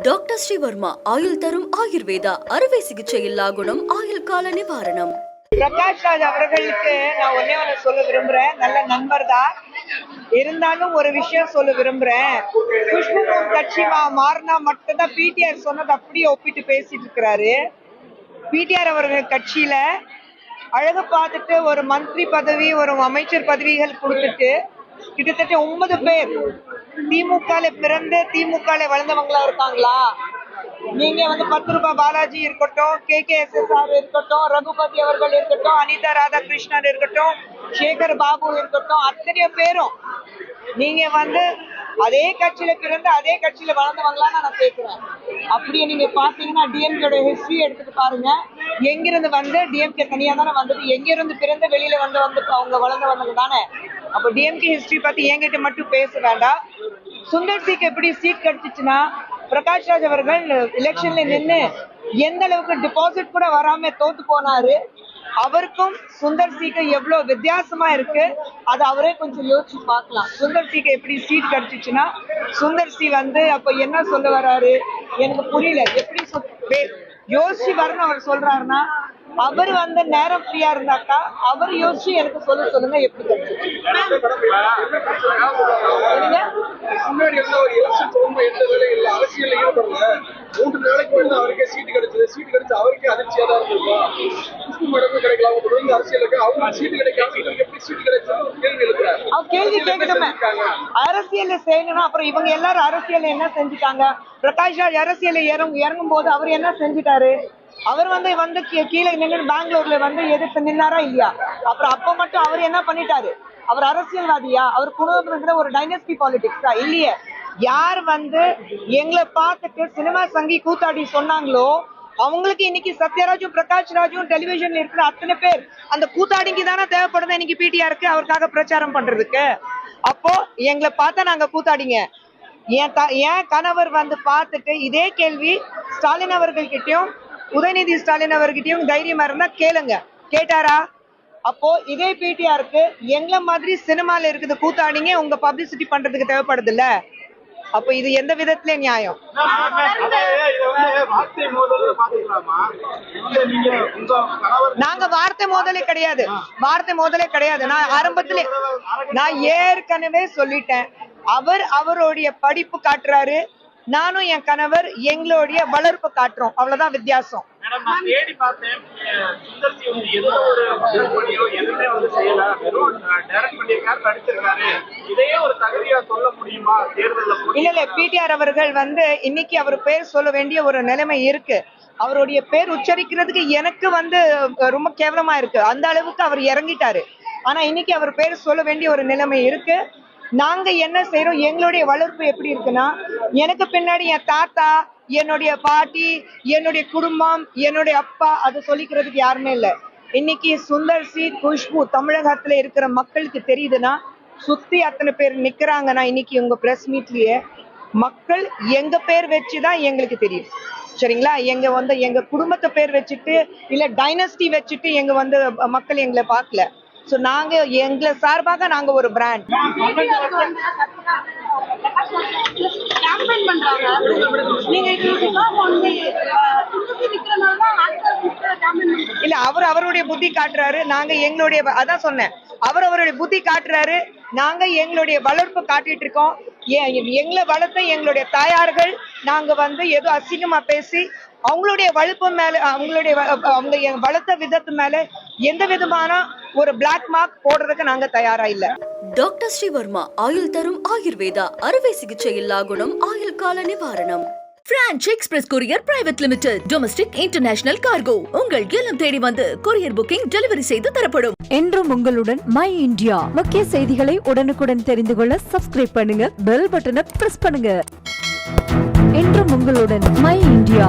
Doctor Sreevarma ஆயுள் தரும் ஆயுர்வேதா அறுவை சிகிச்சையில்லா குணம் ஆயுள் கால நிவாரணம். பிரகாஷ் ராஜ் அவர்களுக்கு நான் ஒன்னே ஒண்ணு சொல்ல விரும்புறேன். நல்ல நண்பர் தான் இருந்தாலும் ஒரு விஷயம் சொல்ல விரும்புறேன். குஷ்பு கட்சி மாறினா மட்டும்தான் பிடிஆர் சொன்னது அப்படியே ஒப்பிட்டு பேசிட்டு இருக்கிறாரு. பிடிஆர் அவர்கள் கட்சியில அழகு பார்த்துட்டு ஒரு மந்திரி பதவி ஒரு அமைச்சர் பதவிகள் கொடுத்துட்டு கிட்டத்தட்ட 9 பேர் திமுக பிறந்து திமுக வளர்ந்தவங்களா இருக்காங்களா? நீங்க 10 ரூபாய் பாலாஜி இருக்கட்டும், KKSSR இருக்கட்டும், ரகுபதி அவர்கள் இருக்கட்டும், அனிதா ராதாகிருஷ்ணன் இருக்கட்டும், சேகர் பாபு இருக்கட்டும், அத்தனை பேரும் நீங்க அதே கட்சியில பிறந்து அதே கட்சியில வளர்ந்தவங்களான்னு நான் கேட்கிறேன். அப்படியே நீங்க பாத்தீங்கன்னா டிஎம்கேட ஹிஸ்டரி எடுத்துட்டு பாருங்க. எங்கிருந்து டிஎம்கே தனியா தானே வந்தது, எங்கிருந்து பிறந்து வெளியில வந்து அவங்க வளர்ந்தவங்க தானே. அப்ப டிஎம்கே ஹிஸ்டரி பத்தி என்கிட்ட மட்டும் பேச வேண்டாம். சுந்தர் சிக்கு எப்படி சீட் கிடைச்சிச்சுன்னா, பிரகாஷ் ராஜ் அவர்கள் எலெக்ஷன்ல நின்று எந்த அளவுக்கு டிபாசிட் கூட வராம தோத்து போனாரு. அவருக்கும் சுந்தர் சிக்கு எவ்வளவு வித்தியாசமா இருக்கு, அது அவரே கொஞ்சம் யோசிச்சு பார்க்கலாம். சுந்தர் சிக்கு எப்படி சீட் கிடைச்சிச்சுன்னா, சுந்தர் சி அப்ப என்ன சொல்ல வர்றாரு எனக்கு புரியல. எப்படி யோசிச்சு வரணும் அவர் சொல்றாருன்னா, அவர் நேரம் ஃப்ரீயா இருந்தாக்கா அவர் யோசிச்சு எனக்கு சொல்லுங்க எப்படி கிடைச்சிச்சு. அரசியல் ஈடுபடல 3 நாளைக்கு முன்னாடி அவருக்கே சீட் கிடைச்சது. சீட் கிடைச்சு அவருக்கே அதிர்ச்சியா தான் இருக்கும். கிடைக்கலாம் தொடர்ந்து அரசியலுக்கு அவங்க சீட்டு கிடைக்காம இவருக்கு எப்படி சீட்டு கிடைச்சது கேள்வி எழுப்புறாரு. கேள்வி கேட்கணுமே. அரசியல் செய்யணும். அப்புறம் இவங்க எல்லாரும் அரசியல் என்ன செஞ்சுட்டாங்க? பிரகாஷ் ராஜ் அரசியல் இறங்கும் போது அவர் என்ன செஞ்சுட்டாரு? அவர் கீழே நின்று பெங்களூர்ல எதிர்த்து நின்னாரா இல்லையா? அப்புறம் அப்ப மட்டும் அவர் என்ன பண்ணிட்டாரு? அவர் அரசியல்வாதியா? அவர் குடும்பத்துல ஒரு டைனஸ்டி பாலிடிக்ஸா? இல்லையே. யார் எங்களை பார்த்துட்டு சினிமா சங்கி கூத்தாடி சொன்னாங்களோ அவங்களுக்கு இன்னைக்கு சத்யராஜும் பிரகாஷ் ராஜும் டெலிவிஷன்ல இருக்கிற அத்தனை பேர் அந்த கூத்தாடிக்கு தானே தேவைப்படுது இன்னைக்கு பிடிஆருக்கு அவருக்காக பிரச்சாரம் பண்றதுக்கு. அப்போ எங்களை பார்த்தா நாங்க கூத்தாடிங்க. என் கணவர் பார்த்துட்டு இதே கேள்வி ஸ்டாலின் அவர்கள்கிட்டயும் உதயநிதி ஸ்டாலின் அவர்கிட்டயும் தைரியமா இருந்தா கேளுங்க. கேட்டாரா? அப்போ இதே பிடிஆருக்கு எங்களை மாதிரி சினிமால இருக்குது கூத்தாடிங்க உங்க பப்ளிசிட்டி பண்றதுக்கு தேவைப்படுது இல்ல? அப்ப இது எந்த விதத்துல நியாயம்? நாங்க வார்த்தை மோதலே கிடையாது. நான் ஏற்கனவே சொல்லிட்டேன். அவருடைய படிப்பு காட்டுறாரு, நானும் என் கணவர் எங்களுடைய வளர்ப்பு காட்டுறோம். அவ்வளவுதான் வித்தியாசம். இல்ல பிடிஆர் அவர்கள் இன்னைக்கு அவர் பேர் சொல்ல வேண்டிய ஒரு நிலைமை இருக்கு. அவருடைய பேர் உச்சரிக்கிறதுக்கு எனக்கு ரொம்ப கேவலமா இருக்கு. அந்த அளவுக்கு அவர் இறங்கிட்டாரு. ஆனா இன்னைக்கு அவர் பேர் சொல்ல வேண்டிய ஒரு நிலைமை இருக்கு. நாங்க என்ன செய்யறோம்? எங்களுடைய வளர்ப்பு எப்படி இருக்குன்னா, எனக்கு பின்னாடி என் தாத்தா, என்னுடைய பாட்டி, என்னுடைய குடும்பம், என்னுடைய அப்பா, அது சொல்லிக்கிறதுக்கு யாருமே இல்லை. இன்னைக்கு சுந்தர் சி, குஷ்பு தமிழகத்துல இருக்கிற மக்களுக்கு தெரியுதுன்னா, சுத்தி அத்தனை பேர் நிக்கிறாங்கன்னா இன்னைக்கு உங்க பிரஸ் மீட்லயே மக்கள் எங்க பேர் வச்சுதான் எங்களுக்கு தெரியும். சரிங்களா? எங்க குடும்பத்தை பேர் வச்சுட்டு இல்ல டைனஸ்டி வச்சுட்டு மக்கள் எங்களை பார்க்கல. சோ நாங்க எங்களை சார்பாக நாங்க ஒரு பிராண்ட். இல்ல அவருடைய புத்தி காட்டுறாரு, நாங்க எங்களுடைய அதான் சொன்னேன். அவருடைய புத்தி காட்டுறாரு, நாங்க எங்களுடைய வளர்ப்பு காட்டிட்டு இருக்கோம். எங்களை வளர்த்த எங்களுடைய தாயார்கள் நாங்க ஏதோ அசிங்கமா பேசி அவங்களுடைய வளர்ப்பு மேல அவங்க வளர்த்த விதத்து மேல எந்த விதமான ஒரு பிளாக் மார்க் போடுறதுக்கு நாங்க தயாரா இல்ல. டாக்டர் ஸ்ரீவர்மா ஆயுள் தரும் ஆயுர்வேதா அறுவை சிகிச்சையில்லா குணம் ஆயுள் கால நிவாரணம். Branch express courier private limited. Domestic international cargo உங்கள் இல்லம் தேடி வந்து கொரியர் புக்கிங் டெலிவரி செய்து தரப்படும். என்றும் உங்களுடன் மை இந்தியா. முக்கிய செய்திகளை உடனுக்குடன் தெரிந்து கொள்ள சப்ஸ்கிரைப் பண்ணுங்க, பெல் பட்டனை பிரஸ் பண்ணுங்க. என்றும் உங்களுடன் மை இந்தியா.